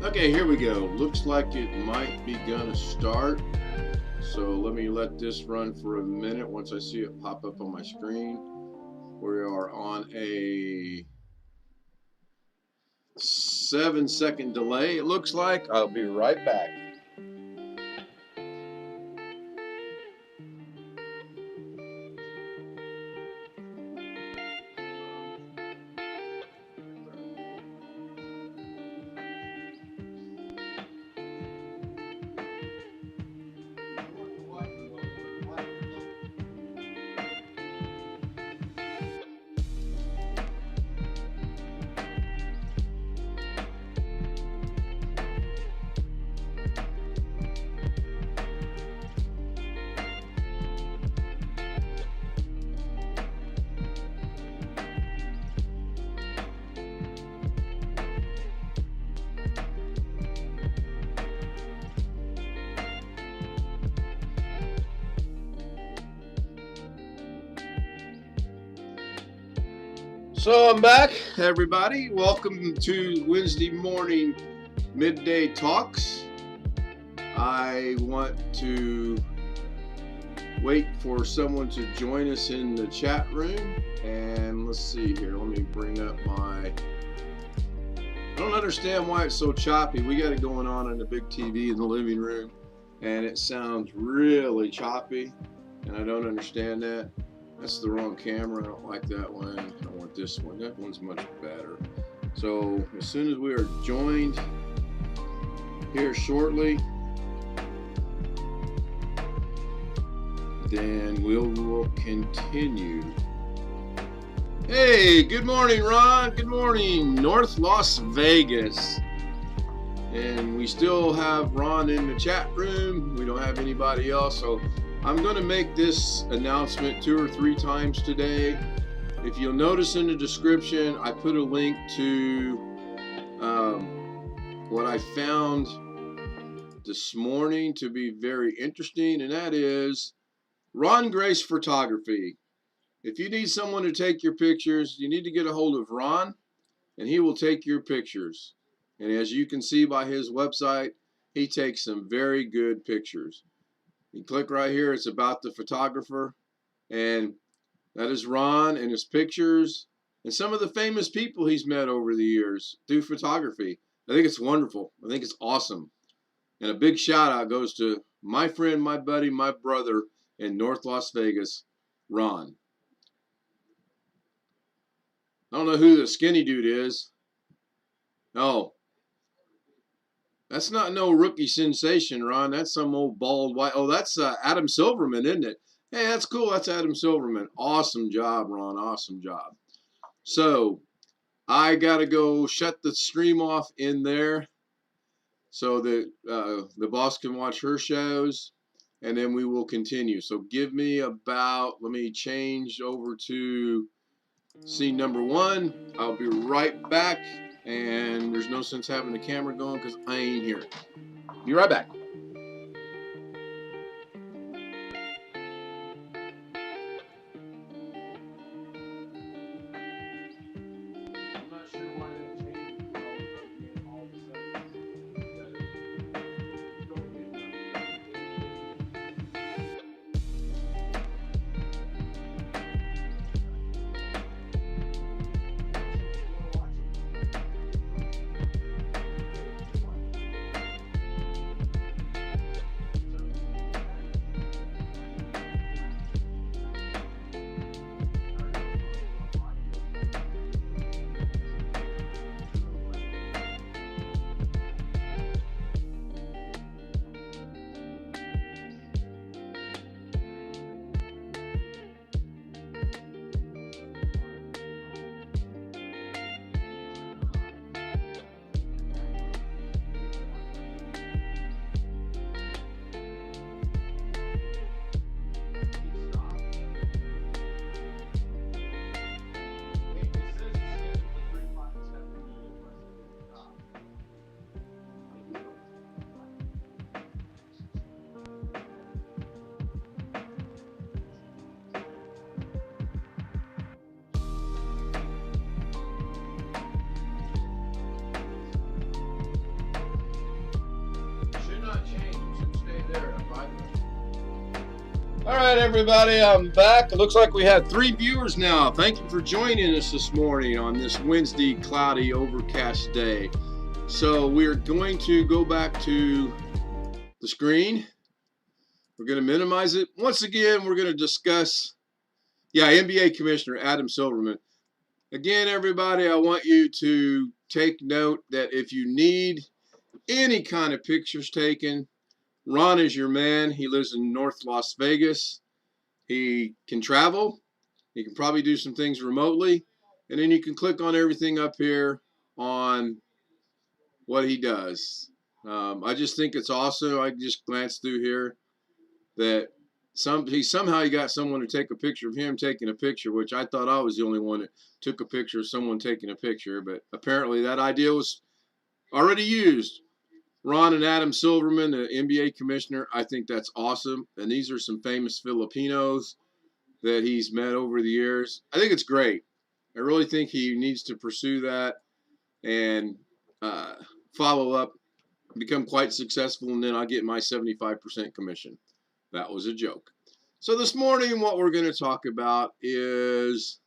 Okay, here we go. Looks like it might be gonna start. So let me let this run for a minute. Once I see it pop up on my screen, we are on a 7-second delay. It looks like. I'll be right back. So I'm back, everybody. Welcome to Wednesday morning midday talks. I want to wait for someone to join us in the chat room. And let's see here. Let me bring up my... I don't understand why it's so choppy. We got it going on the big TV in the living room, and it sounds really choppy, and I don't understand that. That's the wrong camera. I don't like that one. I want this one. That one's much better. So as soon as we are joined here shortly, then we will continue. Hey, good morning, Ron. Good morning, North Las Vegas. And we still have Ron in the chat room. We don't have anybody else, so I'm going to make this announcement 2 or 3 times today. If you'll notice in the description, I put a link to what I found this morning to be very interesting, and that is Ron Grace Photography. If you need someone to take your pictures, you need to get a hold of Ron, and he will take your pictures. And as you can see by his website, he takes some very good pictures. You click right here, it's about the photographer, and that is Ron and his pictures and some of the famous people he's met over the years through photography. I think it's wonderful. I think it's awesome. And a big shout out goes to my friend, my buddy, my brother in North Las Vegas, Ron. I don't know who the skinny dude is. Oh, that's not no rookie sensation, Ron. That's some old bald white. Oh, that's Adam Silverman, isn't it? Hey, that's cool. That's Adam Silverman. Awesome job, Ron. Awesome job. So I got to go shut the stream off in there so that the boss can watch her shows, and then we will continue. So give me about, let me change over to scene number 1. I'll be right back. And there's no sense having the camera going because I ain't here. Be right back. I'm not sure why that changed all of a sudden. All right, everybody, I'm back. It looks like we had 3 viewers now. Thank you for joining us this morning on this Wednesday cloudy, overcast day. So we're going to go back to the screen. We're going to minimize it. Once again, we're going to discuss, NBA Commissioner Adam Silverman. Again, everybody, I want you to take note that if you need any kind of pictures taken, Ron is your man. He lives in North Las Vegas. He can travel. He can probably do some things remotely. And then you can click on everything up here on what he does. I just think it's awesome. I just glanced through here that somehow he got someone to take a picture of him taking a picture, which I thought I was the only one that took a picture of someone taking a picture. But apparently that idea was already used. Ron and Adam Silverman, the NBA commissioner, I think that's awesome. And these are some famous Filipinos that he's met over the years. I think it's great. I really think he needs to pursue that and follow up, become quite successful, and then I'll get my 75% commission. That was a joke. So this morning, what we're going to talk about is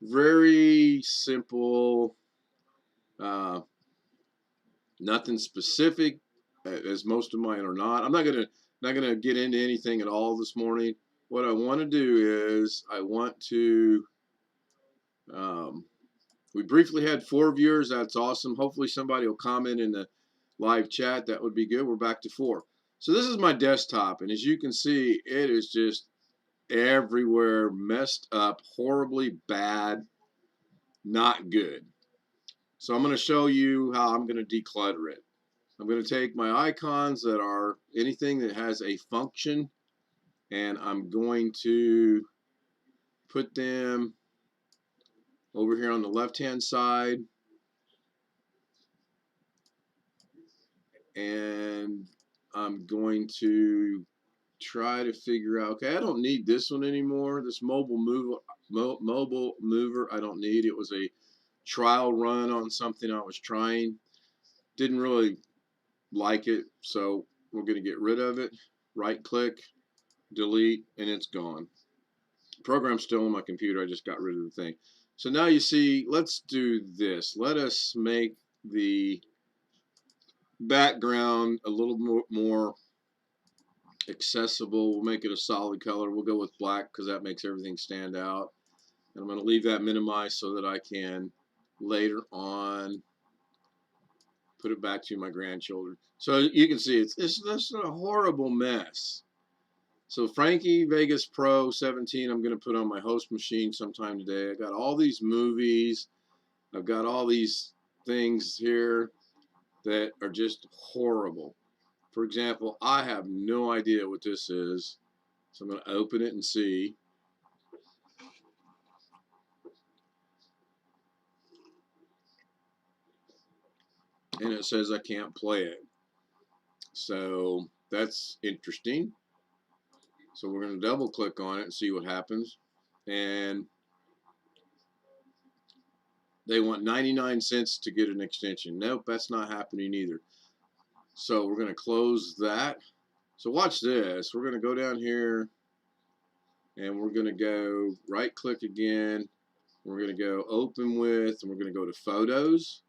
very simple, nothing specific, as most of mine are not. I'm not gonna get into anything at all this morning. What I want to do is I want to. We briefly had 4 viewers. That's awesome. Hopefully somebody will comment in the live chat. That would be good. We're back to 4. So this is my desktop, and as you can see, it is just everywhere, messed up, horribly bad, not good. So I'm going to show you how I'm going to declutter it. I'm going to take my icons that are anything that has a function, and I'm going to put them over here on the left-hand side. And I'm going to try to figure out, okay, I don't need this one anymore. This mobile mover, I don't need. It was a trial run on something I was trying. Didn't really like it, so we're going to get rid of it. Right click, delete, and it's gone. The program's still on my computer. I just got rid of the thing. So now you see, let's do this. Let us make the background a little more accessible. We'll make it a solid color. We'll go with black because that makes everything stand out. And I'm going to leave that minimized so that I can later on put it back to my grandchildren. So you can see it's a horrible mess. So Frankie Vegas Pro 17 I'm going to put on my host machine sometime today. I got all these movies. I've got all these things here that are just horrible. For example, I have no idea what this is. So I'm going to open it and see. And it says I can't play it. So that's interesting. So we're going to double click on it and see what happens. And they want 99 cents to get an extension. Nope, that's not happening either. So we're going to close that. So watch this. We're going to go down here and we're going to go right click again. We're going to go open with, and we're going to go to photos.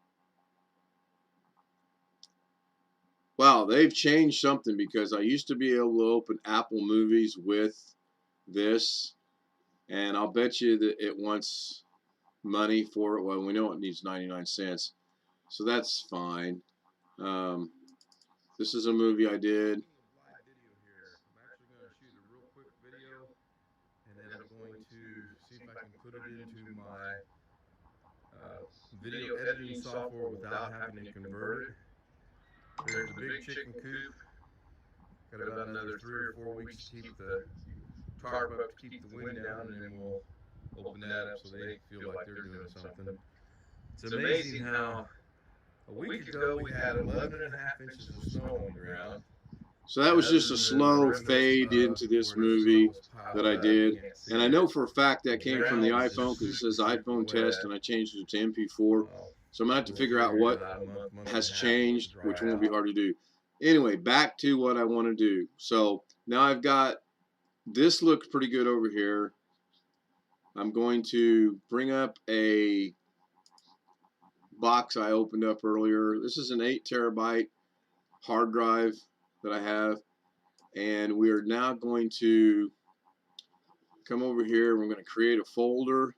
Wow, they've changed something because I used to be able to open Apple Movies with this, and I'll bet you that it wants money for it. Well, we know it needs 99 cents, so that's fine. This is a movie I did. I'm actually going to shoot a real quick video, and then I'm going to see if I can put it into my video editing software without having to convert it. There's the big chicken coop. Got about another 3 or 4 weeks to keep the tarp up to keep the wind down, and then we'll open that up so they feel like they're doing something. It's amazing how a week ago we had 11.5 inches of snow on the ground. So that was just a slow fade into this movie that I did. And I know for a fact that came from the iPhone because it says iPhone test, and I changed it to MP4. So I'm going to have to figure out what has changed, which won't be hard to do. Anyway, back to what I want to do. So now I've got this looks pretty good over here. I'm going to bring up a box I opened up earlier. This is an 8 terabyte hard drive that I have, and we are now going to come over here. We're going to create a folder,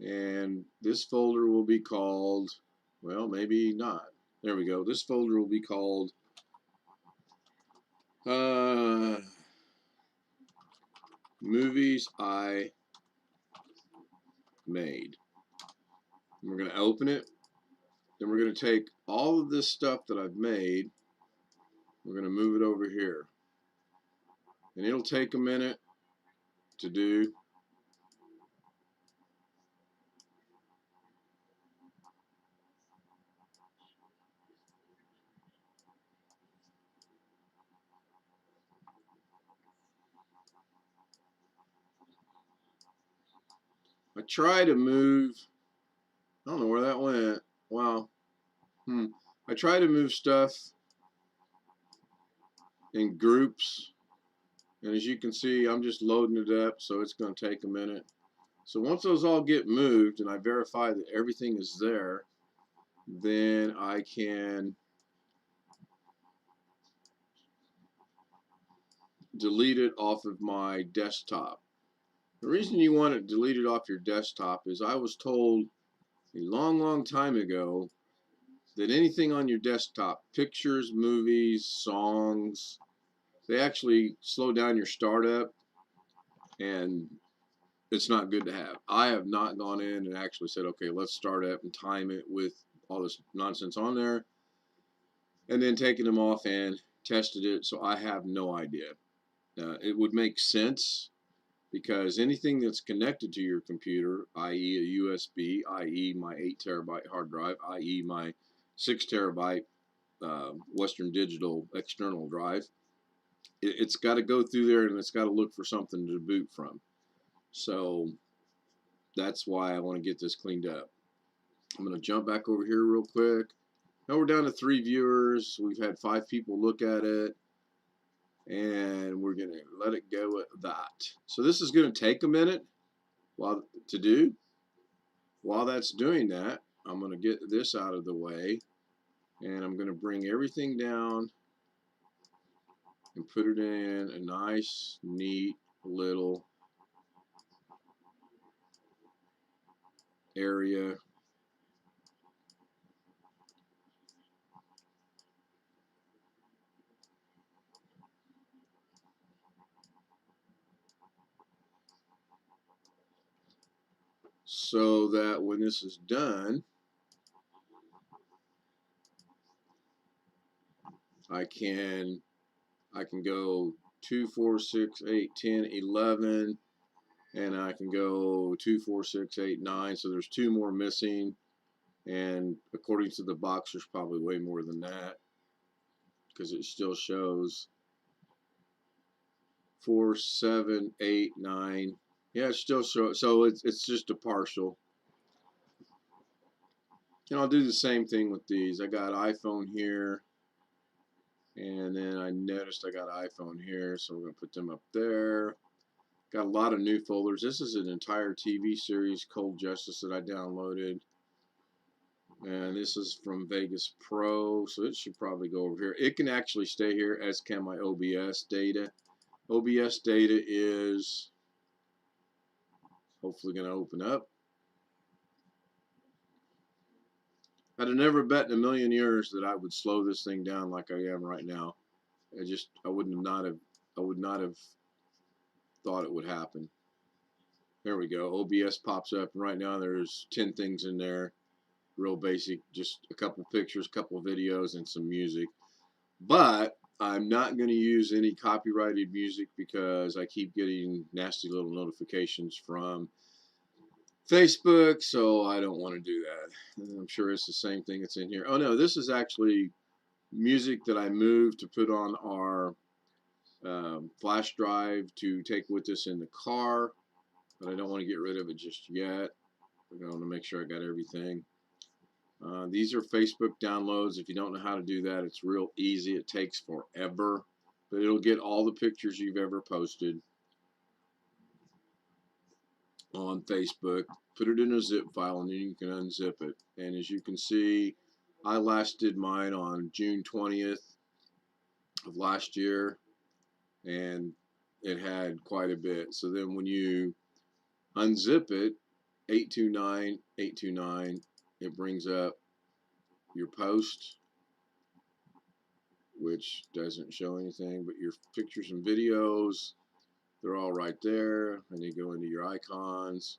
and this folder will be called, well, maybe not. There we go. This folder will be called movies I made. And we're going to open it. Then we're going to take all of this stuff that I've made. We're going to move it over here. And it'll take a minute to do. I try to move, I don't know where that went. Wow. I try to move stuff in groups. And as you can see, I'm just loading it up, so it's going to take a minute. So once those all get moved and I verify that everything is there, then I can delete it off of my desktop. The reason you want to delete it off your desktop is I was told a long time ago that anything on your desktop, pictures, movies, songs, they actually slow down your startup, and it's not good to have. I have not gone in and actually said, okay, let's start up and time it with all this nonsense on there, and then taken them off and tested it, so I have no idea. It would make sense because anything that's connected to your computer, i.e. a USB, i.e. my 8 terabyte hard drive, i.e. my 6 terabyte Western Digital external drive, it's got to go through there and it's got to look for something to boot from. So that's why I want to get this cleaned up. I'm going to jump back over here real quick. Now we're down to 3 viewers. We've had 5 people look at it, and we're going to let it go at that. So this is going to take a minute to do. While that's doing that, I'm going to get this out of the way, and I'm going to bring everything down and put it in a nice, neat little area. So that when this is done, I can go 2, 4, 6, 8, 10, 11, and I can go 2, 4, 6, 8, 9. So there's 2 more missing, and according to the box, there's probably way more than that because it still shows 4, 7, 8, 9. Yeah, it still shows. So it's just a partial. And I'll do the same thing with these. I got iPhone here, and then I noticed I got iPhone here, so we're going to put them up there. Got a lot of new folders. This is an entire TV series, Cold Justice, that I downloaded. And this is from Vegas Pro, so it should probably go over here. It can actually stay here, as can my OBS data. OBS data is hopefully going to open up. I'd have never bet in a million years that I would slow this thing down like I am right now. I would not have thought it would happen. There we go. OBS pops up, and right now there's 10 things in there. Real basic, just a couple pictures, a couple videos, and some music. But I'm not going to use any copyrighted music because I keep getting nasty little notifications from Facebook, so I don't want to do that. And I'm sure it's the same thing that's in here. Oh no, this is actually music that I moved to put on our flash drive to take with us in the car, but I don't want to get rid of it just yet. I want to make sure I got everything. These are Facebook downloads. If you don't know how to do that, it's real easy. It takes forever. but it'll get all the pictures you've ever posted on Facebook, put it in a zip file, and then you can unzip it. And as you can see, I last did mine on June 20th of last year, and it had quite a bit. So then when you unzip it, 829, 829, it brings up your post, which doesn't show anything, but your pictures and videos, they're all right there. And you go into your icons,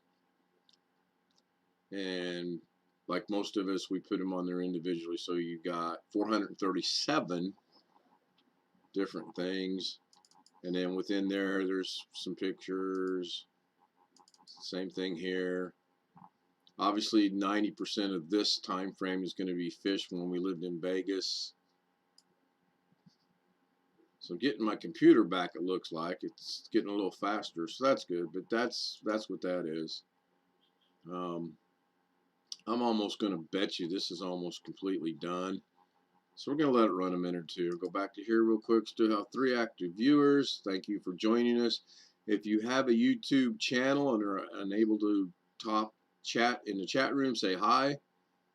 and like most of us, we put them on there individually. So you got 437 different things, and then within there, there's some pictures. Same thing here. Obviously, 90% of this time frame is going to be fish when we lived in Vegas. So getting my computer back, it looks like it's getting a little faster, so that's good. But that's what that is. I'm almost going to bet you this is almost completely done. So we're going to let it run a minute or two. Go back to here real quick. Still have 3 active viewers. Thank you for joining us. If you have a YouTube channel and are unable to chat in the chat room, say hi,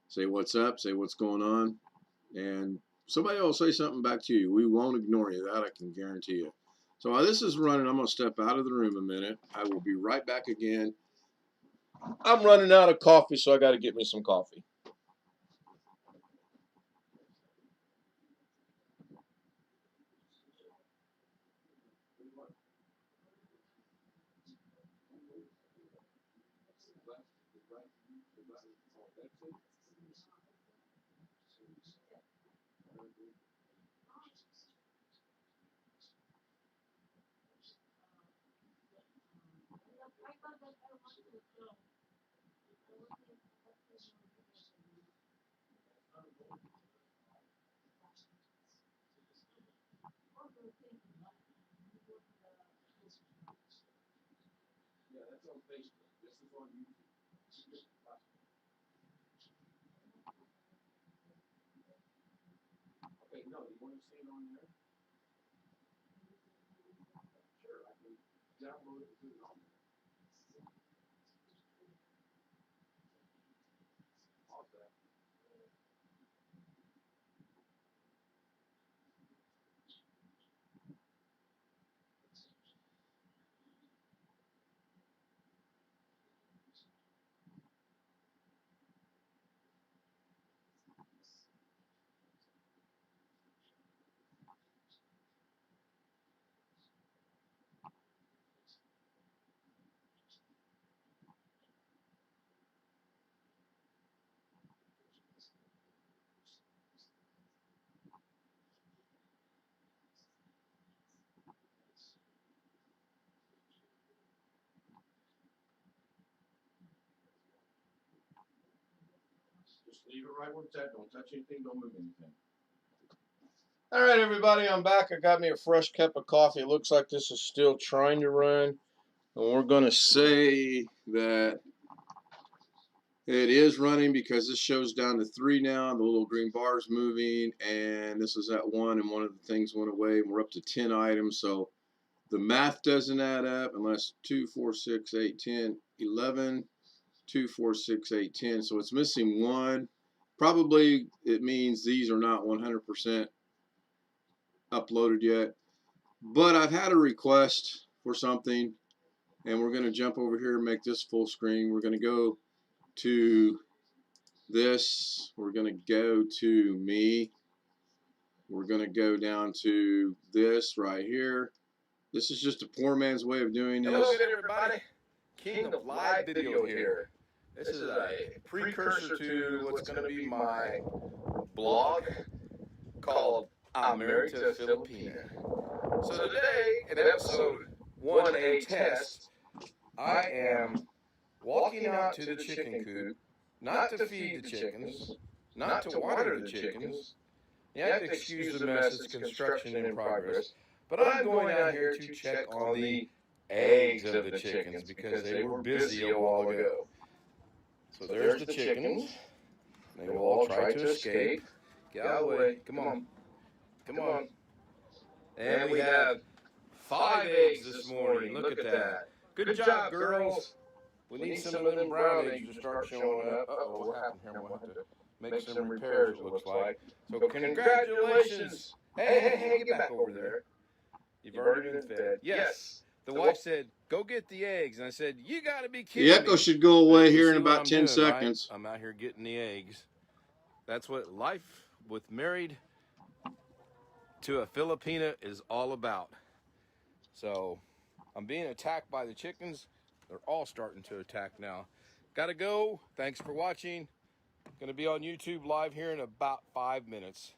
say what's up, say what's going on, and somebody will say something back to you. We won't ignore you. That I can guarantee you. So while this is running, I'm going to step out of the room a minute. I will be right back again. I'm running out of coffee, so I got to get me some coffee. Yeah, that's on Facebook. This is on YouTube. Okay, no, you want to see it on there? Sure, I can download it and put it on there. Pause that. Just leave it right where it's at. Don't touch anything. Don't move anything. All right, everybody, I'm back. I got me a fresh cup of coffee. It looks like this is still trying to run. And we're going to say that it is running because this shows down to 3 now. The little green bar is moving, and this is at 1, and one of the things went away. And we're up to 10 items, so the math doesn't add up unless 2, 4, 6, 8, 10, 11, 2, 4, 6, 8, 10. So it's missing 1. Probably it means these are not 100% uploaded yet. But I've had a request for something, and we're going to jump over here and make this full screen. We're going to go to this. We're going to go to me. We're going to go down to this right here. This is just a poor man's way of doing this. Hello again, everybody. King of live video here. This is a precursor to what's going to be my blog called I'm Married to a Filipina. So today, in episode 1A test, I am walking out to the chicken coop, not to feed the chickens, not to water the chickens. You have to excuse the mess, it's construction in progress. But I'm going out here to check on the eggs of the chickens because they were busy a while ago. So there's the chickens. They will all try to escape. Get out of the way. Come on. Come on. And we have 5 eggs this morning. Look at that. Good job, girls. We need some of them brown eggs to start showing up. Uh-oh, what happened here? We'll have to make some repairs, it looks like. So congratulations. Hey, get back over there. You've already been fed. Yes. The wife said, go get the eggs. And I said, you got to be kidding me. The echo should go away here in about 10 seconds. Right? I'm out here getting the eggs. That's what life with married to a Filipina is all about. So I'm being attacked by the chickens. They're all starting to attack now. Gotta go. Thanks for watching. Gonna be on YouTube live here in about 5 minutes.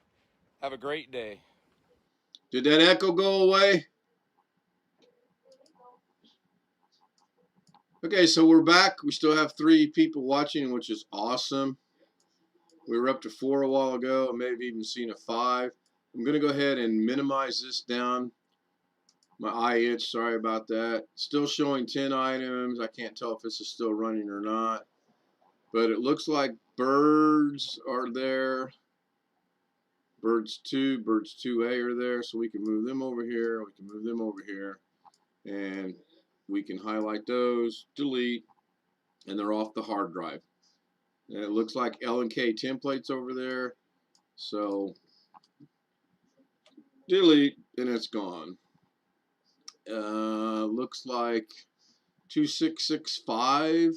Have a great day. Did that echo go away? Okay, so we're back. We still have 3 people watching, which is awesome. We were up to 4 a while ago. I may have even seen a 5. I'm going to go ahead and minimize this down. My eye itch, sorry about that. Still showing 10 items. I can't tell if this is still running or not. But it looks like birds are there. Birds 2, birds 2A are there. So we can move them over here. We can move them over here. And we can highlight those, delete, and they're off the hard drive. And it looks like L&K templates over there. So delete, and it's gone. Looks like 2665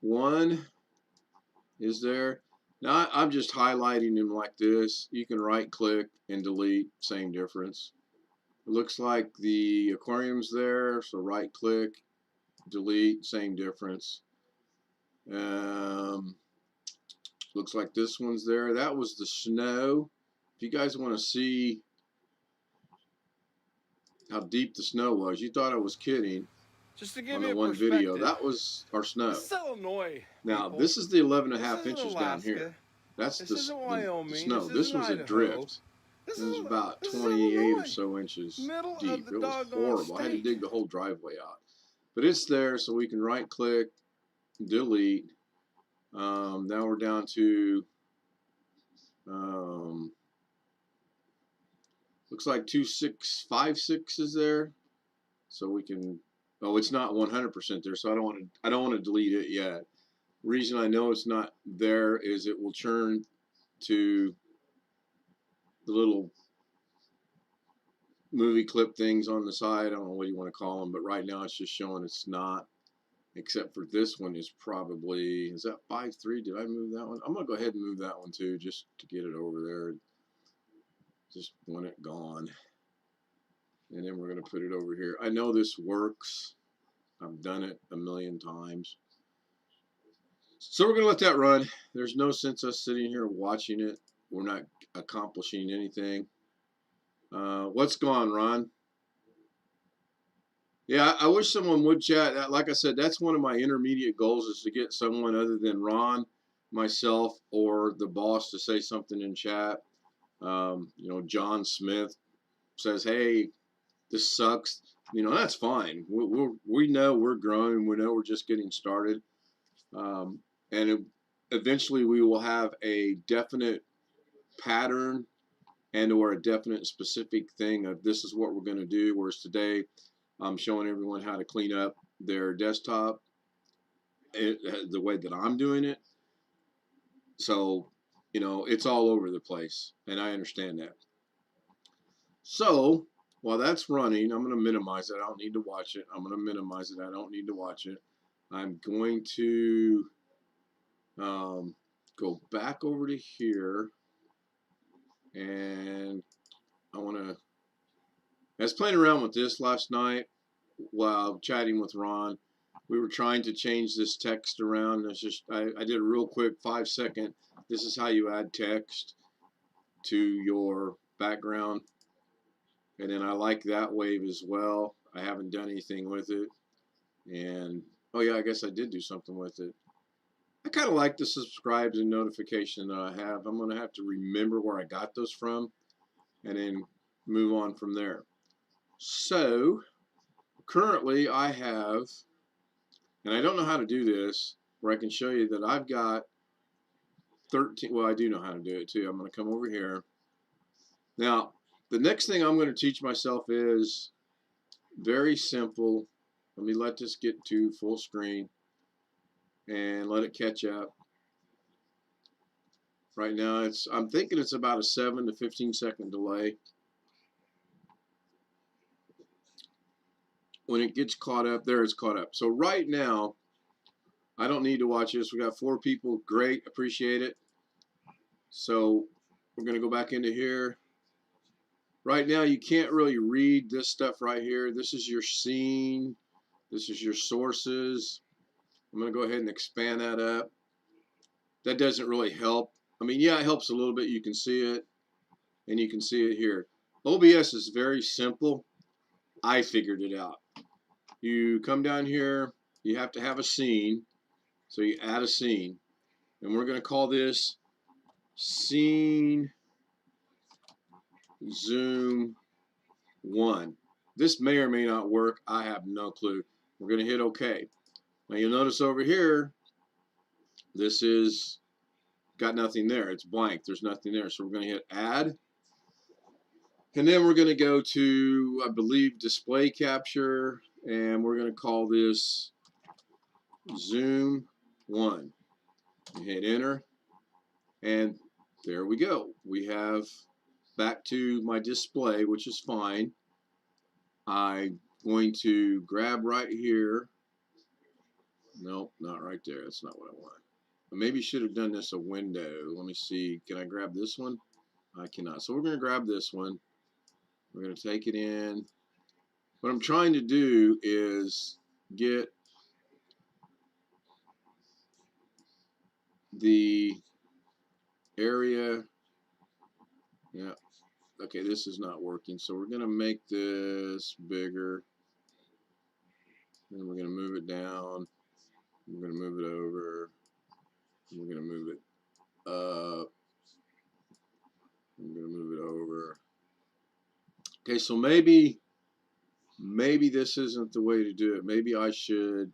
1 is there. Now I'm just highlighting them like this. You can right click and delete, same difference. It looks like the aquarium's there, so right click, delete, same difference. Looks like this one's there. That was the snow. If you guys want to see how deep the snow was, you thought I was kidding. Just to give on you the a one video, perspective, that was our snow. this is Illinois. Now People. this is the 11.5 This inches isn't down here. Alaska. That's This the isn't Wyoming. snow. This This isn't was a Idaho. drift. This It was is- about this is 28 or Illinois. so inches Middle deep. of the It was doggone horrible. I had to state. dig the whole driveway out. But it's there, so we can right click, delete. Now we're down to looks like 2656 is there. So we can, oh, it's not 100% there, so I don't want to delete it yet. Reason I know it's not there is it will turn to the little movie clip things on the side. I don't know what you want to call them, but right now it's just showing it's not, except for this one is probably, is that 5.3? Did I move that one? I'm going to go ahead and move that one too, just to get it over there. Just want it gone. And then we're going to put it over here. I know this works. I've done it a million times. So we're going to let that run. There's no sense us sitting here watching it. We're not accomplishing anything. What's gone, Ron? Yeah, I wish someone would chat. Like I said, that's one of my intermediate goals, is to get someone other than Ron, myself, or the boss to say something in chat. You know, John Smith says, hey, this sucks. You know, that's fine. We know we're growing. We know we're just getting started. And eventually we will have a definite pattern and or a definite specific thing of this is what we're going to do. Whereas today I'm showing everyone how to clean up their desktop the way that I'm doing it. So, you know, it's all over the place, and I understand that. So while that's running, I'm going to minimize it. I don't need to watch it. I'm going to minimize it. I don't need to watch it. I'm going to go back over to here, and I want to, I was playing around with this last night while chatting with Ron. We were trying to change this text around. It's just, I did a real quick 5-second. This is how you add text to your background. And then I like that wave as well. I haven't done anything with it. And, oh yeah, I guess I did do something with it. I kind of like the subscribes and notification that I have. I'm going to have to remember where I got those from and then move on from there. So currently I have, and I don't know how to do this, where I can show you that I've got 13, well, I do know how to do it too. I'm going to come over here. Now, the next thing I'm going to teach myself is very simple. Let me let this get to full screen and let it catch up. Right now, I'm thinking it's about a 7 to 15 second delay. When it gets caught up, there it's caught up. So right now, I don't need to watch this. We got 4 people. Great. Appreciate it. So we're going to go back into here. Right now, you can't really read this stuff right here. This is your scene. This is your sources. I'm going to go ahead and expand that up. That doesn't really help. I mean, yeah, it helps a little bit. You can see it, and you can see it here. OBS is very simple. I figured it out. You come down here. You have to have a scene. So you add a scene. And we're going to call this Scene Zoom 1. This may or may not work. I have no clue. We're going to hit OK. Now you'll notice over here, this is got nothing there. It's blank. There's nothing there. So we're going to hit Add. And then we're going to go to, I believe, Display Capture. And we're going to call this Zoom 1. Hit Enter. And there we go. We have back to my display, which is fine. I'm going to grab right here. Nope, not right there. That's not what I want. I maybe should have done this a window. Let me see. Can I grab this one? I cannot. So we're going to grab this one. We're going to take it in. What I'm trying to do is get the area. Yeah. Okay, this is not working. So we're going to make this bigger. And we're going to move it down. We're going to move it over. We're going to move it up. I'm going to move it over. Okay, so maybe this isn't the way to do it. Maybe I should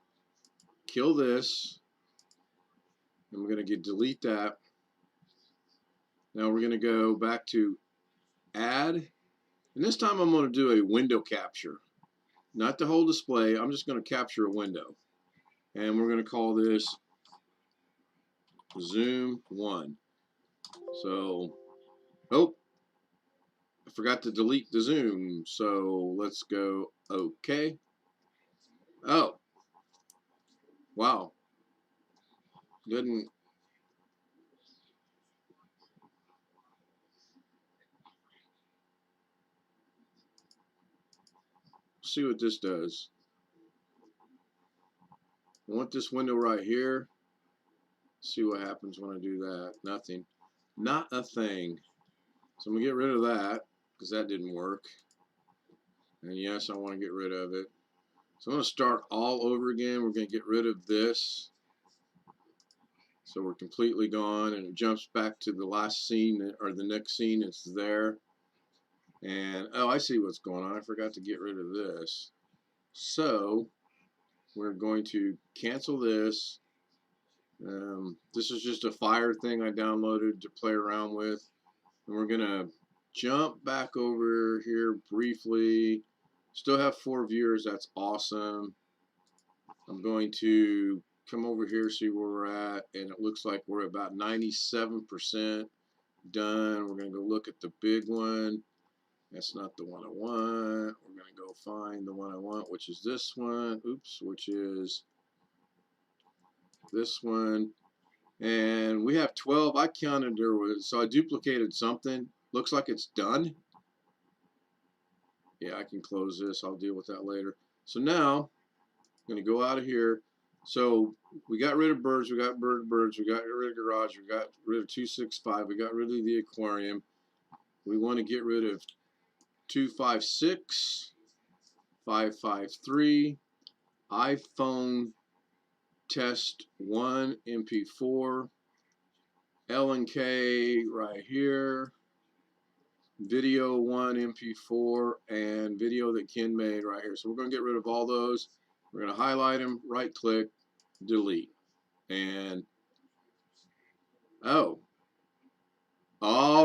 kill this. And we're going to delete that. Now we're going to go back to Add. And this time I'm going to do a window capture. Not the whole display. I'm just going to capture a window. And we're going to call this Zoom 1. So, oh, I forgot to delete the zoom. So let's go OK. Oh, wow. Didn't. See what this does. I want this window right here. See what happens when I do that. Nothing. Not a thing. So I'm going to get rid of that because that didn't work. And yes, I want to get rid of it. So I'm going to start all over again. We're going to get rid of this. So we're completely gone, and it jumps back to the last scene, or the next scene. It's there. And, oh, I see what's going on. I forgot to get rid of this. So we're going to cancel this. This is just a Fire thing I downloaded to play around with. And we're going to jump back over here briefly. Still have 4 viewers. That's awesome. I'm going to come over here, see where we're at. And it looks like we're about 97% done. We're going to go look at the big one. That's not the one I want. We're going to go find the one I want, which is this one. Oops, which is this one. And we have 12. I counted there was, so I duplicated something. Looks like it's done. Yeah, I can close this. I'll deal with that later. So now I'm going to go out of here. So we got rid of birds. We got birds. We got rid of garage. We got rid of 265. We got rid of the aquarium. We want to get rid of 256, 553, iPhone test 1 MP4, L and K right here, video 1 MP4, and video that Ken made right here. So we're going to get rid of all those. We're going to highlight them, right click, delete. And oh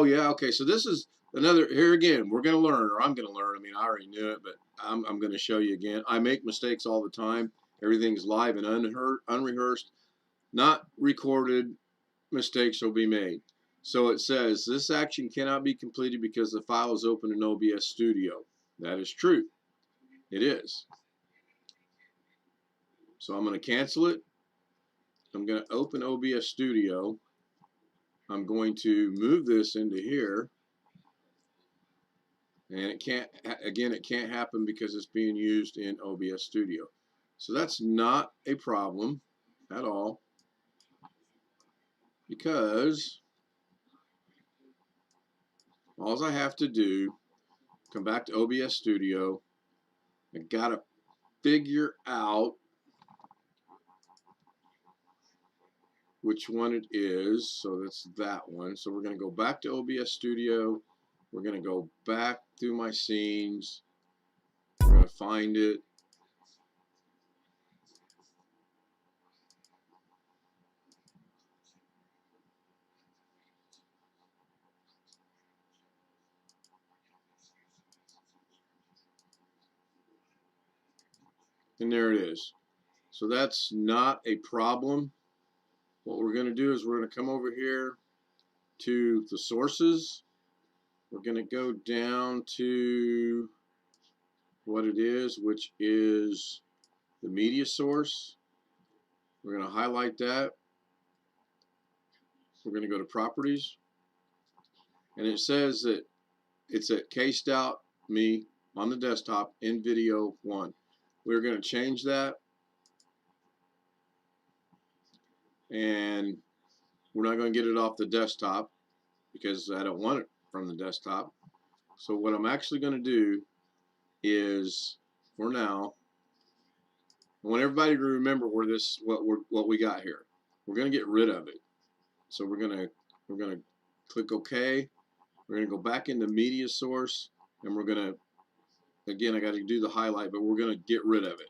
yeah, okay. So this is here again, we're going to learn, or I'm going to learn. I mean, I already knew it, but I'm going to show you again. I make mistakes all the time. Everything's live and unrehearsed, not recorded. Mistakes will be made. So it says this action cannot be completed because the file is open in OBS Studio. That is true. It is. So I'm going to cancel it. I'm going to open OBS Studio. I'm going to move this into here. And it can't happen because it's being used in OBS Studio. So that's not a problem at all, because all I have to do, come back to OBS Studio. I gotta figure out which one it is. So that's that one. So we're gonna go back to OBS Studio. We're gonna go back through my scenes. We're gonna find it. And there it is. So that's not a problem. What we're going to do is we're going to come over here to the sources. We're going to go down to what it is, which is the media source. We're going to highlight that. We're going to go to properties. And it says that it's at Stout Me on the desktop in video 1. We're going to change that. And we're not going to get it off the desktop because I don't want it from the desktop. So what I'm actually going to do is, for now, I want everybody to remember where what we got here. We're going to get rid of it. So we're going to click OK. We're going to go back into media source, and we're going to, again, I got to do the highlight, but we're going to get rid of it.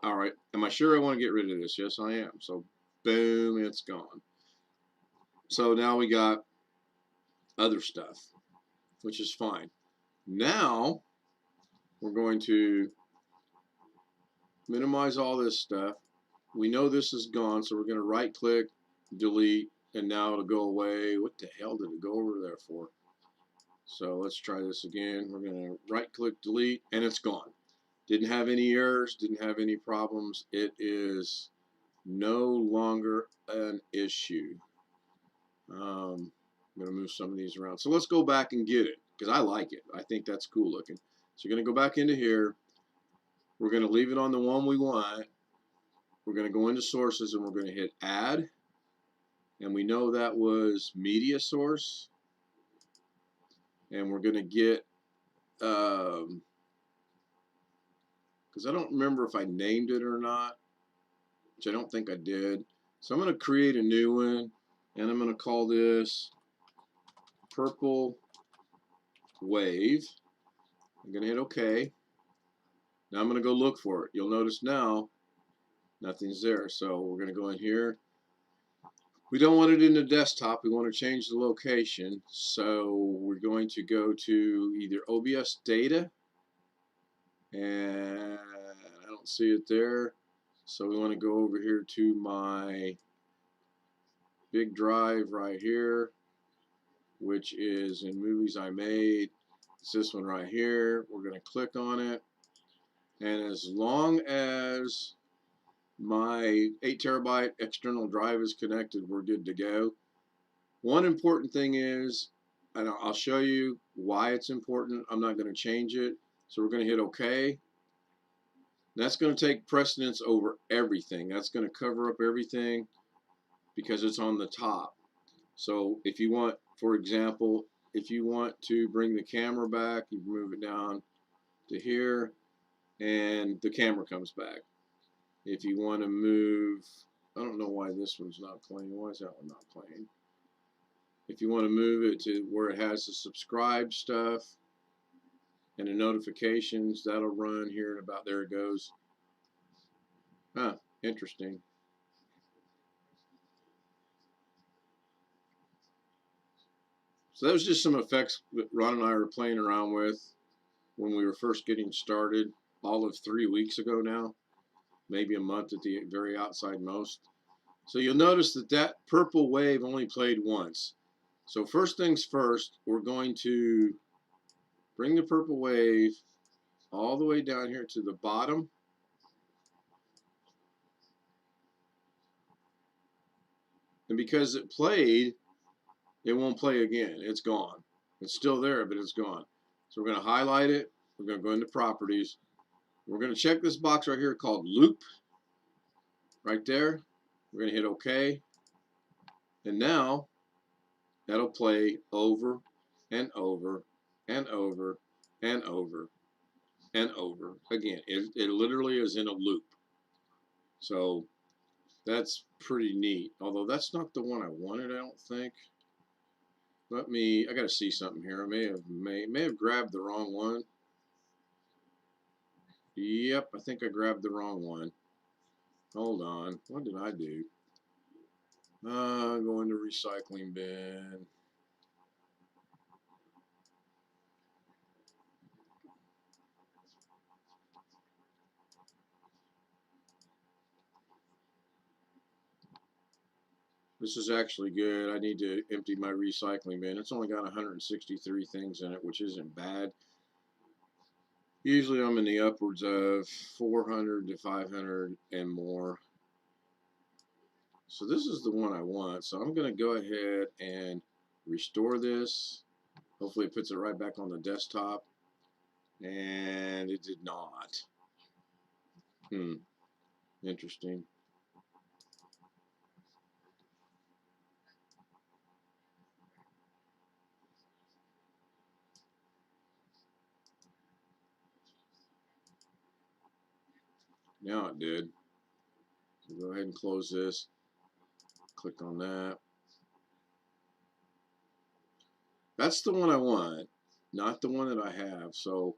All right. Am I sure I want to get rid of this? Yes, I am. So boom, it's gone. So now we got other stuff, which is fine. Now we're going to minimize all this stuff. We know this is gone, so we're going to right click, delete, and now it'll go away. What the hell did it go over there for? So let's try this again. We're going to right click, delete, and it's gone. Didn't have any errors, didn't have any problems. It is no longer an issue. I'm going to move some of these around. So let's go back and get it, because I like it. I think that's cool looking. So you're going to go back into here. We're going to leave it on the one we want. We're going to go into sources, and we're going to hit add. And we know that was media source. And we're going to get, because I don't remember if I named it or not, which I don't think I did. So I'm going to create a new one, and I'm going to call this Purple Wave. I'm going to hit OK. Now I'm going to go look for it. You'll notice now nothing's there. So we're going to go in here. We don't want it in the desktop. We want to change the location. So we're going to go to either OBS data, and I don't see it there. So we want to go over here to my big drive right here, which is in movies I made. It's this one right here. We're going to click on it. And as long as my 8 terabyte external drive is connected, we're good to go. One important thing is, and I'll show you why it's important. I'm not going to change it. So we're going to hit OK. That's going to take precedence over everything. That's going to cover up everything because it's on the top. So if you want, for example, if you want to bring the camera back, you move it down to here, and the camera comes back. If you want to move, I don't know why this one's not playing. Why is that one not playing? If you want to move it to where it has the subscribe stuff and the notifications, that'll run here and about there it goes. Huh, interesting. So that was just some effects that Ron and I were playing around with when we were first getting started, all of 3 weeks ago now, maybe a month at the very outside most. So you'll notice that that purple wave only played once. So first things first, we're going to bring the purple wave all the way down here to the bottom. And because it played, it won't play again. It's gone. It's still there, but it's gone. So we're going to highlight it. We're going to go into properties. We're going to check this box right here called loop. Right there. We're going to hit OK. And now that'll play over and over and over and over and over again. It literally is in a loop. So that's pretty neat. Although that's not the one I wanted, I don't think. I got to see something here. I may have grabbed the wrong one. Yep, I think I grabbed the wrong one. Hold on. What did I do? Go into recycling bin. This is actually good. I need to empty my recycling bin. It's only got 163 things in it, which isn't bad. Usually I'm in the upwards of 400 to 500 and more. So this is the one I want. So I'm going to go ahead and restore this. Hopefully it puts it right back on the desktop. And it did not. Interesting. Now it did. So go ahead and close this. Click on that. That's the one I want, not the one that I have. So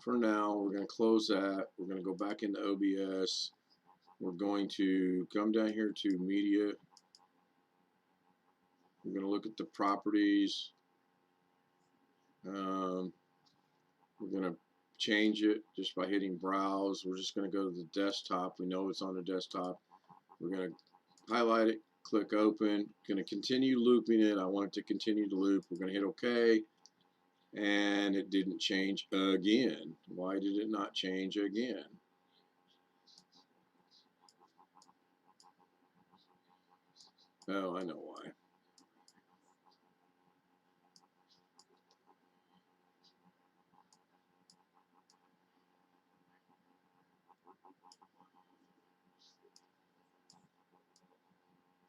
for now, we're going to close that. We're going to go back into OBS. We're going to come down here to media. We're going to look at the properties. We're going to change it just by hitting browse. We're just going to go to the desktop. We know it's on the desktop. We're going to highlight it, click open. Going to continue looping it. I want it to continue to loop. We're going to hit OK. And it didn't change again. Why did it not change again? Oh, I know why.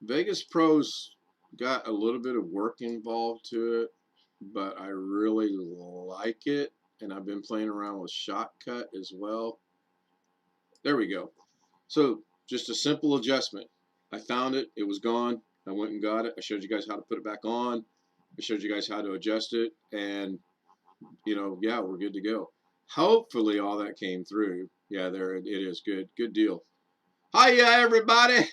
Vegas Pro's got a little bit of work involved to it, but I really like it, and I've been playing around with Shotcut as well. There we go. So just a simple adjustment. I found it. It was gone. I went and got it. I showed you guys how to put it back on. I showed you guys how to adjust it, and yeah, we're good to go. Hopefully all that came through. Yeah, there it is. Good deal. Hiya, everybody.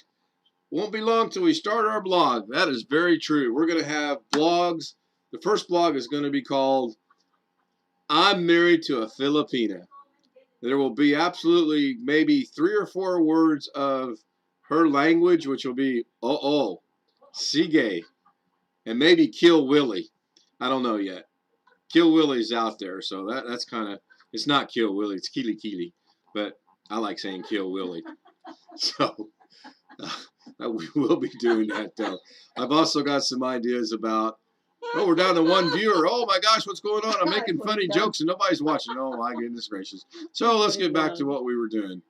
Won't be long till we start our blog. That is very true. We're going to have blogs. The first blog is going to be called I'm Married to a Filipina. There will be absolutely maybe 3 or 4 words of her language, which will be sige, and maybe Kill Willie. I don't know yet. Kill Willie's out there, so that's kind of, it's not Kill Willie, it's Kili Kili, but I like saying Kill Willie. So we will be doing that though. I've also got some ideas about, we're down to 1 viewer. Oh my gosh, what's going on? I'm making funny jokes and nobody's watching. Oh my goodness gracious. So let's get back to what we were doing.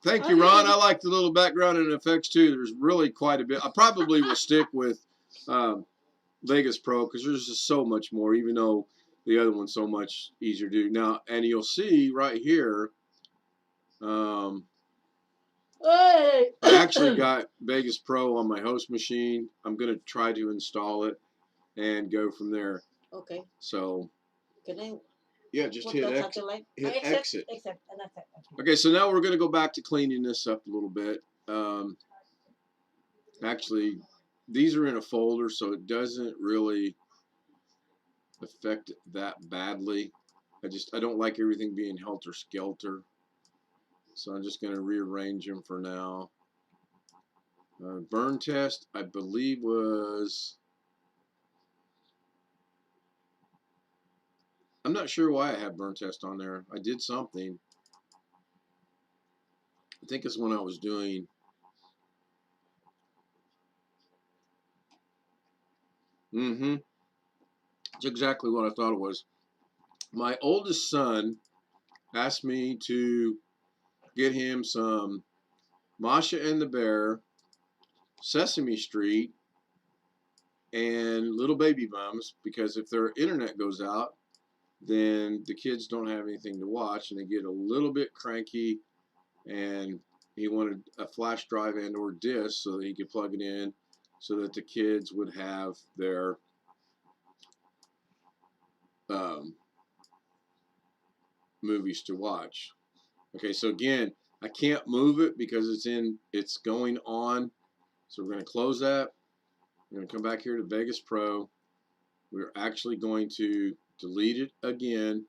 Thank you, Ron. I like the little background and effects too. There's really quite a bit. I probably will stick with Vegas Pro because there's just so much more, even though the other one's so much easier to do. Now, and you'll see right here, I actually got Vegas Pro on my host machine. I'm going to try to install it and go from there. Okay. So, can I? Yeah, just hit exit. Okay, so now we're going to go back to cleaning this up a little bit. Actually, these are in a folder, so it doesn't really affect it that badly. I don't like everything being helter-skelter. So I'm just going to rearrange them for now. Burn test, I believe was... I'm not sure why I have burn test on there. I did something. I think it's when I was doing... It's exactly what I thought it was. My oldest son asked me to get him some Masha and the Bear, Sesame Street, and Little Baby Bums, because if their internet goes out, then the kids don't have anything to watch and they get a little bit cranky, and he wanted a flash drive and or disc so that he could plug it in so that the kids would have their movies to watch. Okay, so again, I can't move it because it's going on. So we're going to close that. We're going to come back here to Vegas Pro. We're actually going to delete it again,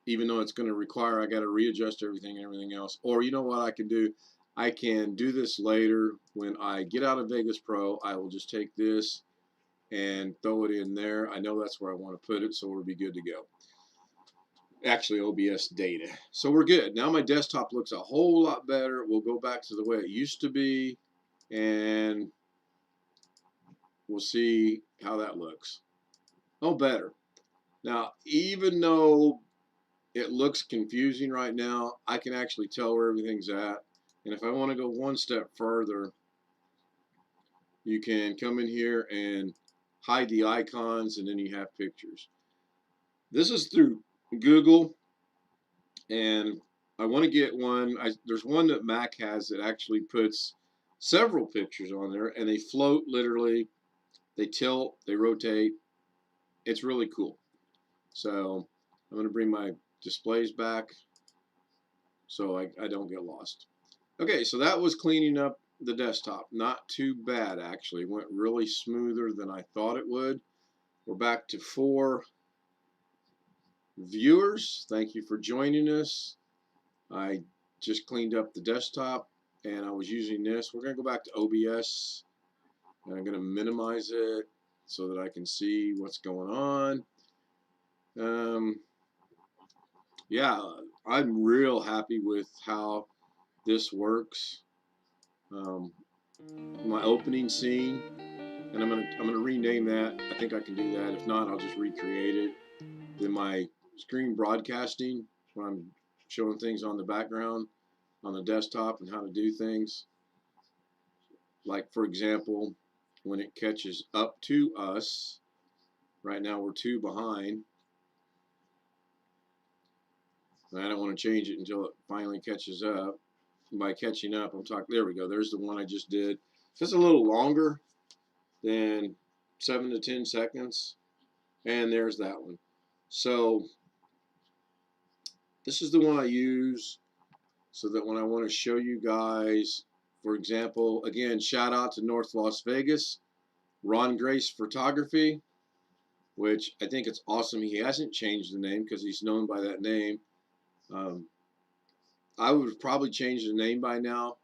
even though it's going to require I got to readjust everything and everything else. Or you know what I can do? I can do this later when I get out of Vegas Pro. I will just take this and throw it in there. I know that's where I want to put it, so we'll be good to go. Actually, OBS data. So we're good. Now my desktop looks a whole lot better. We'll go back to the way it used to be, and we'll see how that looks. Oh, better. Now, even though it looks confusing right now, I can actually tell where everything's at. And if I want to go one step further, you can come in here and hide the icons, and then you have pictures. This is through Google, and I want to get one. There's one that Mac has that actually puts several pictures on there, and they float literally. They tilt, they rotate. It's really cool. So I'm going to bring my displays back so I don't get lost. Okay, so that was cleaning up the desktop. Not too bad, actually. Went really smoother than I thought it would. We're back to 4 viewers. Thank you for joining us. I just cleaned up the desktop, and I was using this. We're going to go back to OBS, and I'm going to minimize it so that I can see what's going on. Yeah, I'm real happy with how this works. My opening scene, and I'm gonna rename that. I think I can do that. If not, I'll just recreate it. Then my screen broadcasting, when I'm showing things on the background on the desktop and how to do things. Like, for example, when it catches up to us, right now we're 2 behind. And I don't want to change it until it finally catches up. By catching up, I'm talking, there we go. There's the one I just did. It's a little longer than 7 to 10 seconds. And there's that one. So this is the one I use so that when I want to show you guys, for example, again, shout out to North Las Vegas, Ron Grace Photography, which I think it's awesome. He hasn't changed the name because he's known by that name. I would probably change the name by now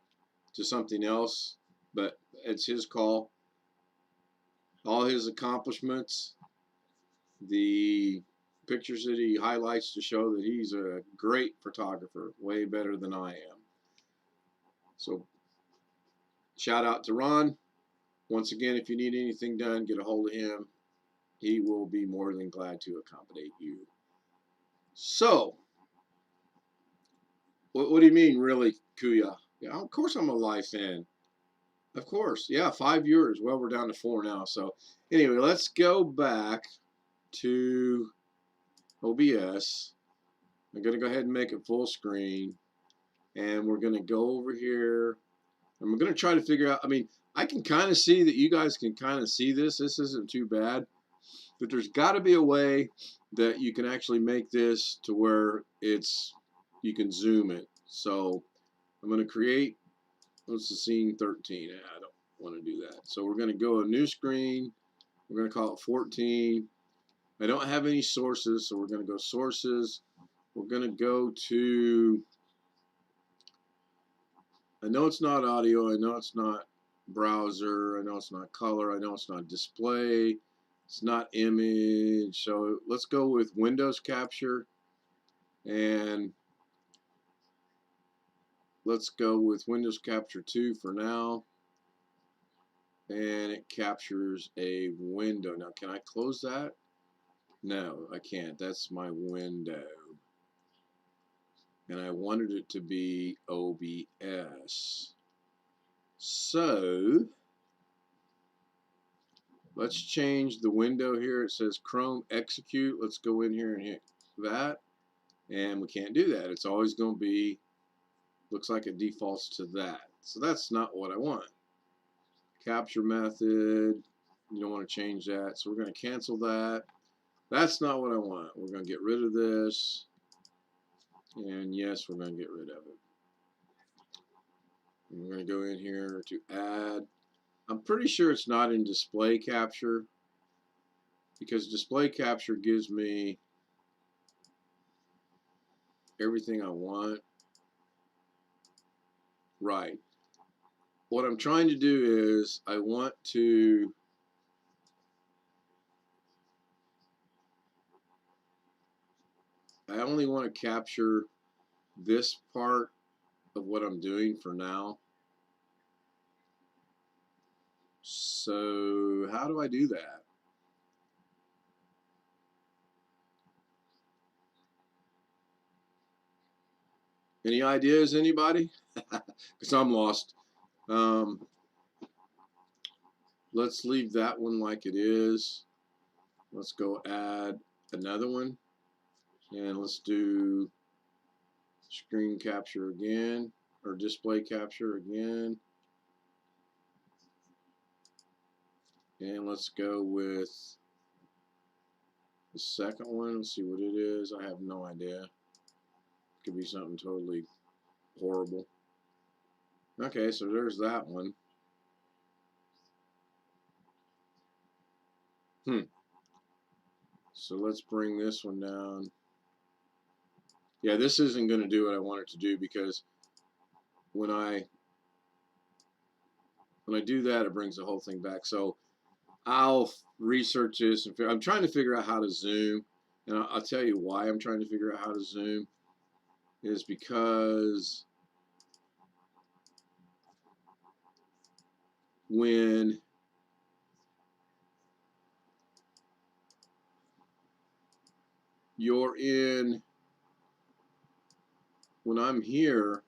to something else, but it's his call. All his accomplishments, the pictures that he highlights to show that he's a great photographer, way better than I am. So shout out to Ron. Once again, if you need anything done, get a hold of him. He will be more than glad to accommodate you. So, what do you mean, really, Kuya? Yeah, of course I'm a live fan. Of course, yeah, 5 viewers. Well, we're down to 4 now. So, anyway, let's go back to OBS. I'm going to go ahead and make it full screen. And we're going to go over here. And we're going to try to figure out, I mean, I can kind of see that you guys can kind of see this. This isn't too bad. But there's got to be a way that you can actually make this to where you can zoom it. So I'm going to create, what's the scene 13? want to do that. So we're going to go a new screen. We're going to call it 14. I don't have any sources, so we're going to go sources. We're going to go to, I know it's not audio, I know it's not browser, I know it's not color, I know it's not display, it's not image. So let's go with Windows Capture, and let's go with Windows Capture 2 for now. And it captures a window. Now, can I close that? No, I can't. That's my window. And I wanted it to be OBS. So let's change the window here. It says Chrome execute. Let's go in here and hit that. And we can't do that. It's always going to be, looks like it defaults to that. So that's not what I want. Capture method, you don't want to change that. So we're going to cancel that. That's not what I want. We're going to get rid of this. And yes, we're going to get rid of it. And we're going to go in here to add. I'm pretty sure it's not in display capture, because display capture gives me everything I want. Right. What I'm trying to do is I only want to capture this part of what I'm doing for now. So how do I do that? Any ideas, anybody? Because I'm lost. Let's leave that one like it is. Let's go add another one. And let's do screen capture again, or display capture again. And let's go with the second one. Let's see what it is. I have no idea. It could be something totally horrible. Okay, so there's that one. So let's bring this one down. Yeah, this isn't going to do what I want it to do, because when I do that, it brings the whole thing back. So I'll research this, and I'm trying to figure out how to zoom. And I'll tell you why I'm trying to figure out how to zoom is because when when I'm here,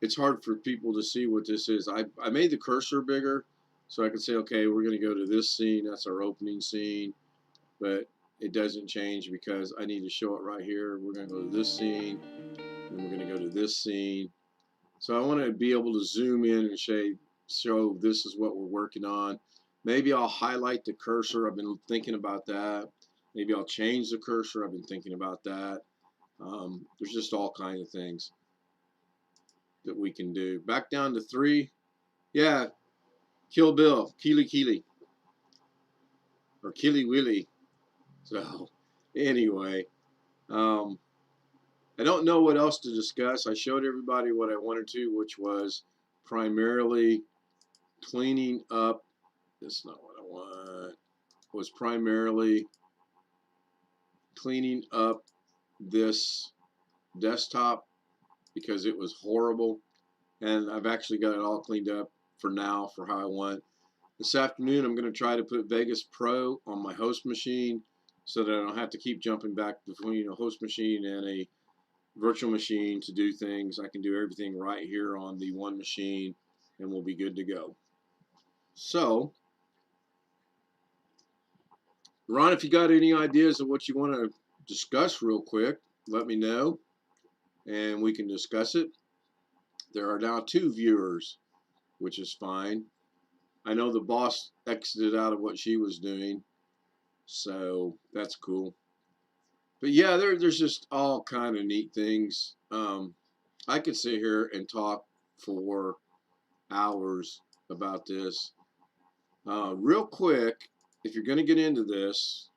it's hard for people to see what this is. I made the cursor bigger so I could say, okay, we're going to go to this scene. That's our opening scene. But it doesn't change because I need to show it right here. We're going to go to this scene, and we're going to go to this scene. So I want to be able to zoom in and show this is what we're working on. Maybe I'll highlight the cursor. I've been thinking about that. Maybe I'll change the cursor. I've been thinking about that. There's just all kinds of things that we can do. Back down to 3. Yeah, Kill Bill, Keely, or Killy Willy. So anyway, I don't know what else to discuss. I showed everybody what I wanted to, which was primarily cleaning up. That's not what I want. Was primarily cleaning up this desktop because it was horrible, and I've actually got it all cleaned up for now for how I want. This afternoon I'm going to try to put Vegas Pro on my host machine so that I don't have to keep jumping back between a host machine and a virtual machine to do things. I can do everything right here on the one machine, and we'll be good to go. So, Ron, if you got any ideas of what you want to discuss real quick, let me know, and we can discuss it. There are now 2 viewers, which is fine. I know the boss exited out of what she was doing, so that's cool. But yeah, there's just all kind of neat things. I could sit here and talk for hours about this. Real quick, if you're going to get into this,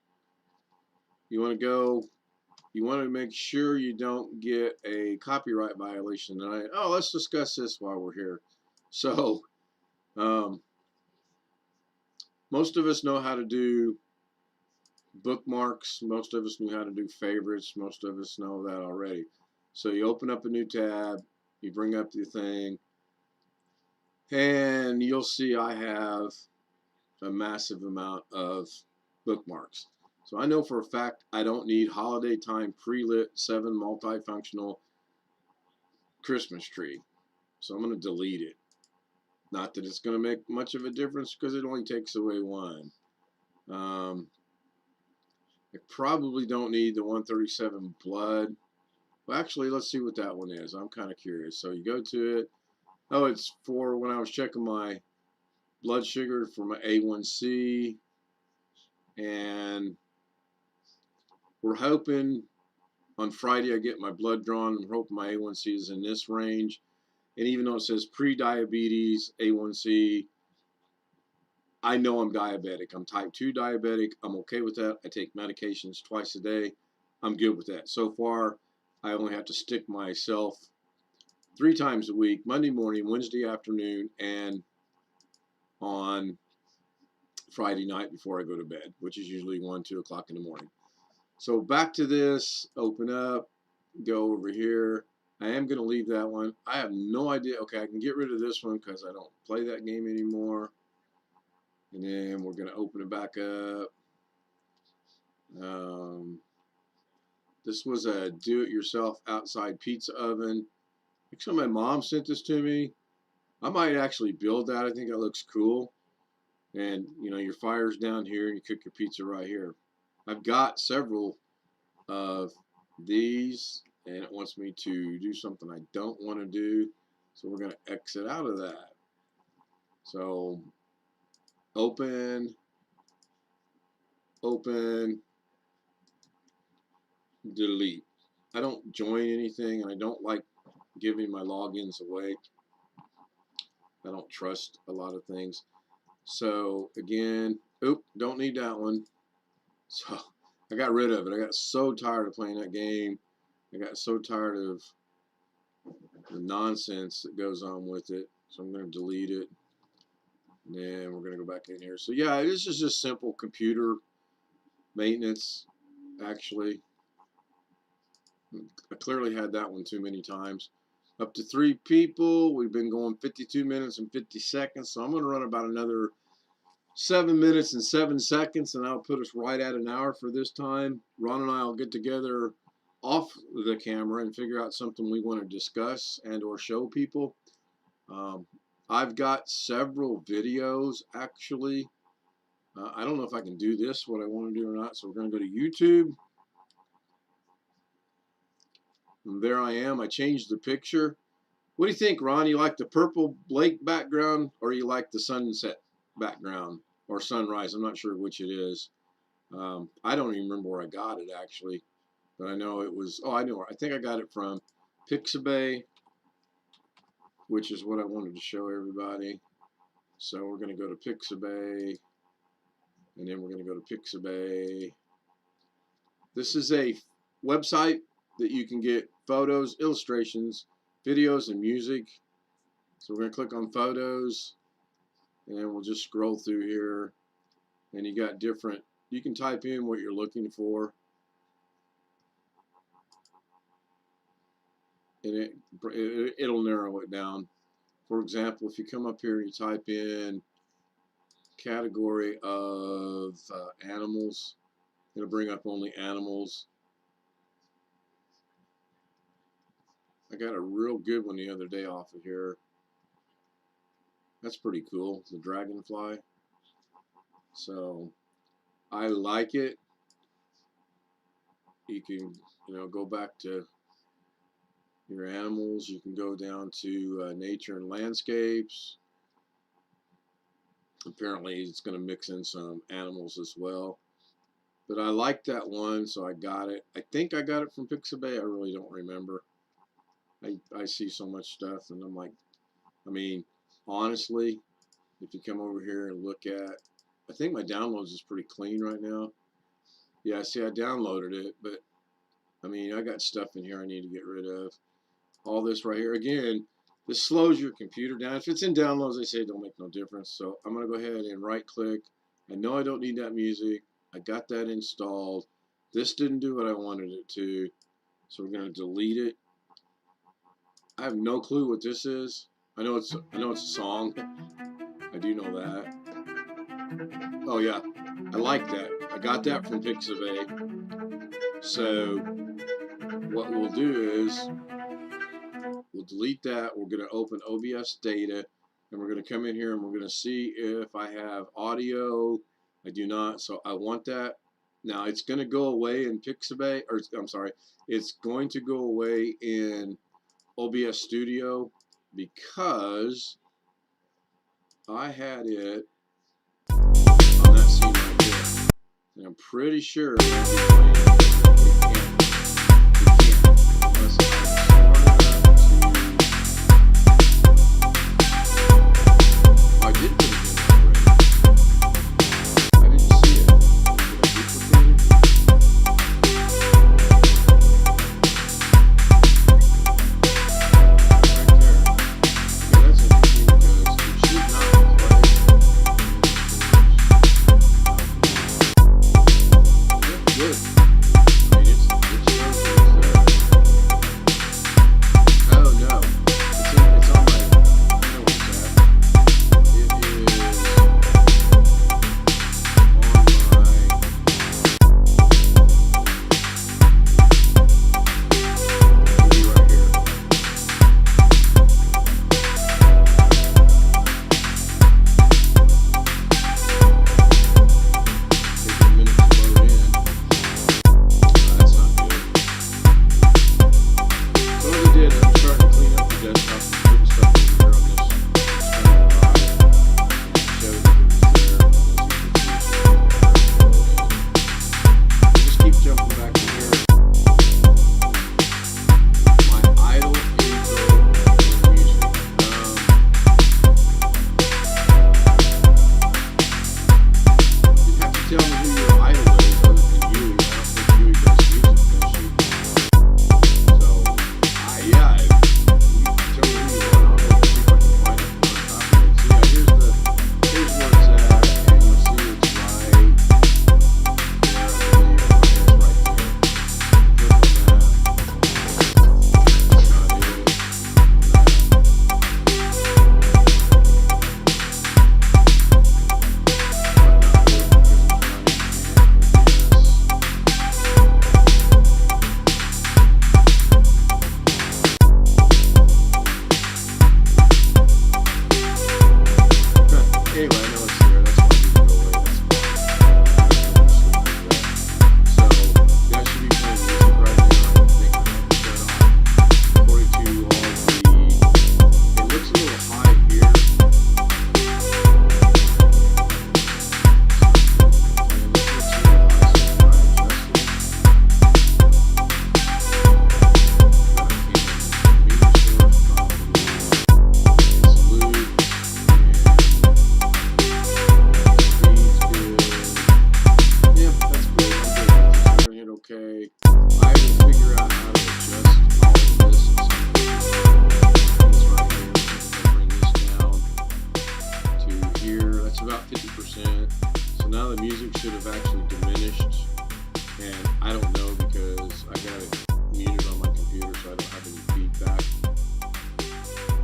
you want to make sure you don't get a copyright violation tonight. Oh, let's discuss this while we're here. So, um, most of us know how to do bookmarks. Most of us know how to do favorites. Most of us know that already. So you open up a new tab, you bring up the thing, and you'll see I have a massive amount of bookmarks. So I know for a fact I don't need holiday time pre-lit 7 multifunctional Christmas tree. So I'm going to delete it. Not that it's going to make much of a difference because it only takes away one. I probably don't need the 137 blood. Well, actually, let's see what that one is. I'm kind of curious. So you go to it. Oh, it's for when I was checking my blood sugar for my A1C. And we're hoping on Friday I get my blood drawn. I'm hoping my A1C is in this range. And even though it says pre-diabetes, A1C, I know I'm diabetic. I'm type 2 diabetic. I'm okay with that. I take medications twice a day. I'm good with that. So far, I only have to stick myself 3 times a week, Monday morning, Wednesday afternoon, and on Friday night before I go to bed, which is usually 1, 2 o'clock in the morning. So back to this, open up, go over here. I am going to leave that one. I have no idea. Okay, I can get rid of this one because I don't play that game anymore. And then we're going to open it back up. This was a do-it-yourself outside pizza oven. Actually, my mom sent this to me. I might actually build that. I think that looks cool. And, you know, your fire's down here and you cook your pizza right here. I've got several of these, and it wants me to do something I don't want to do. So we're going to exit out of that. So open, delete. I don't join anything, and I don't like giving my logins away. I don't trust a lot of things. So again, don't need that one. So I got rid of it. I got so tired of playing that game. I got so tired of the nonsense that goes on with it. So I'm going to delete it. And then we're going to go back in here. So yeah, this is just simple computer maintenance, actually. I clearly had that one too many times. Up to 3 people. We've been going 52 minutes and 50 seconds. So I'm going to run about another 7 minutes and 7 seconds, and I'll put us right at an hour for this time. Ron and I will get together off the camera and figure out something we want to discuss and or show people. I've got several videos, actually. I don't know if I can do this, what I want to do or not. So we're going to go to YouTube. And there I am. I changed the picture. What do you think, Ron? You like the purple lake background, or you like the sunset background, or sunrise? I'm not sure which it is. I don't even remember where I got it, actually. But I know it was, I know. I think I got it from Pixabay, which is what I wanted to show everybody. So we're going to go to Pixabay, and then we're going to go to Pixabay. This is a website that you can get photos, illustrations, videos, and music. So we're going to click on photos, and we'll just scroll through here. And you got different, you can type in what you're looking for. And it'll narrow it down. For example, if you come up here and you type in category of animals, it'll bring up only animals. I got a real good one the other day off of here. That's pretty cool, the dragonfly. So I like it. You can, go back to your animals. You can go down to nature and landscapes. Apparently it's going to mix in some animals as well. But I like that one, so I got it. I think I got it from Pixabay. I really don't remember. I see so much stuff, and I'm like, honestly, if you come over here and look at, I think my downloads is pretty clean right now. Yeah, see, I downloaded it, but I mean, I got stuff in here I need to get rid of. All this right here, again, this slows your computer down. If it's in downloads, they say it don't make no difference. So I'm going to go ahead and right click. I know I don't need that music. I got that installed. This didn't do what I wanted it to. So we're going to delete it. I have no clue what this is. I know it's a song. I do know that. Oh yeah, I like that. I got that from Pixabay. So what we'll do is we'll delete that. We're going to open OBS data, and we're going to come in here and we're going to see if I have audio. I do not, so I want that. Now it's going to go away in Pixabay, or I'm sorry, it's going to go away in OBS Studio because I had it on that scene right there, and I'm pretty sure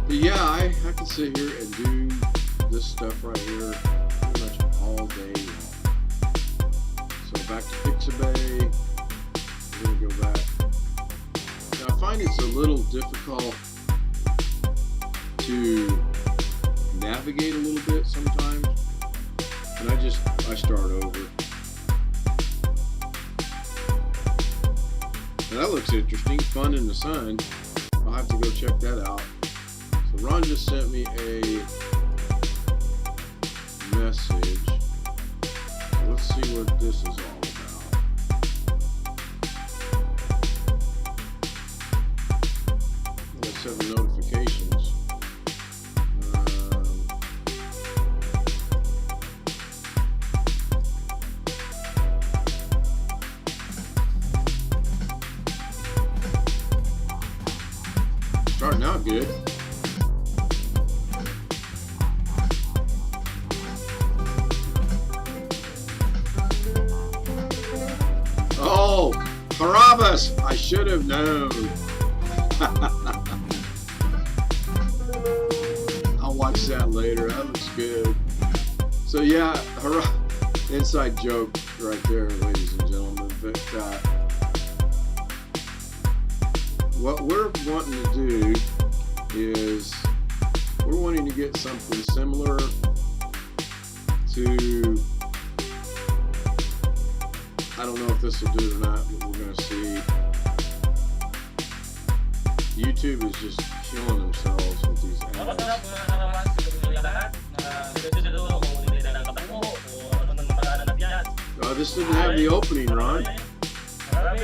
yeah, I can sit here and do this stuff right here pretty much all day long. So back to Pixabay. We're going to go back. Now I find it's a little difficult to navigate a little bit sometimes. And I start over. Now that looks interesting. Fun in the sun. I'll have to go check that out. So Ron just sent me a message. So let's see what this is all about. Got 7 notifications. good. Oh, Carabas! I should have known. I'll watch that later. That looks good. So yeah, inside joke right there, ladies and gentlemen. But what we're wanting to do is we're wanting to get something similar to, I don't know if this will do it or not, but we're going to see. YouTube is just killing themselves with these ads. This didn't have the opening, Ron. Oh,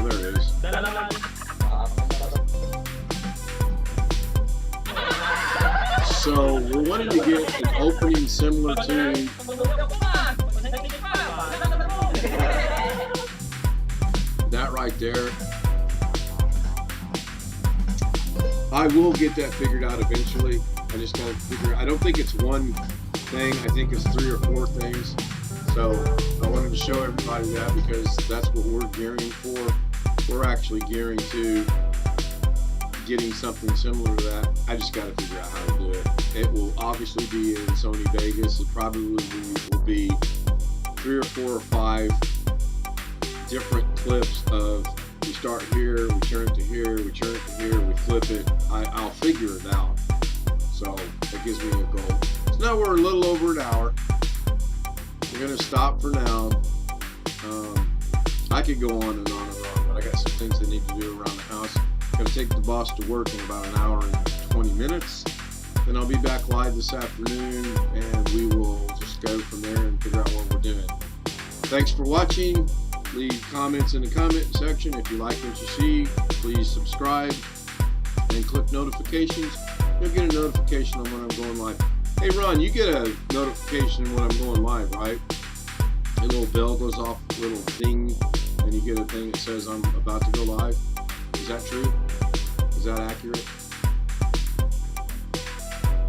there it is. So we're wanting to get an opening similar to that right there. I will get that figured out eventually. I just gotta figure. I don't think it's one thing. I think it's 3 or 4 things. So I wanted to show everybody that because that's what we're gearing for. We're actually gearing to getting something similar to that. I just got to figure out how to do it. It will obviously be in Sony Vegas. It probably will be 3 or 4 or 5 different clips of we start here, we turn it to here, we turn it to here, we flip it. I'll figure it out. So that gives me a goal. So now we're a little over an hour. We're going to stop for now. I could go on and on and on, but I got some things I need to do around the house. Going to take the boss to work in about an hour and 20 minutes. Then I'll be back live this afternoon, and we will just go from there and figure out what we're doing. Thanks for watching. Leave comments in the comment section. If you like what you see, please subscribe and click notifications. You'll get a notification on when I'm going live. Hey Ron, you get a notification when I'm going live, right? A little bell goes off, a little ding, and you get a thing that says I'm about to go live. Is that true? Is that accurate?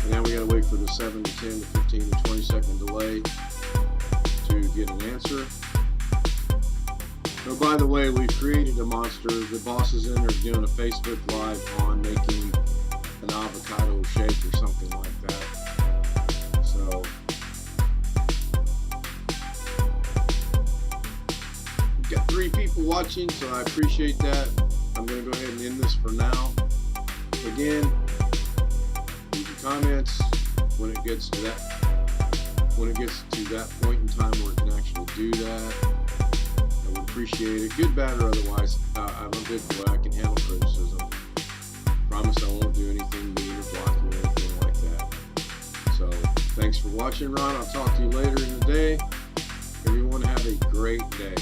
And now we gotta wait for the 7 to 10 to 15 to 20 second delay to get an answer. Oh, by the way, we've created a monster. The boss is in there doing a Facebook Live on making an avocado shake or something like that. So we've got 3 people watching, so I appreciate that. I'm going to go ahead and end this for now. Again, leave your comments when it gets to that point in time where it can actually do that. I would appreciate it, good, bad, or otherwise. I'm a big boy. I can handle criticism. Promise I won't do anything mean or blocking or anything like that. So thanks for watching, Ron. I'll talk to you later in the day. Everyone have a great day.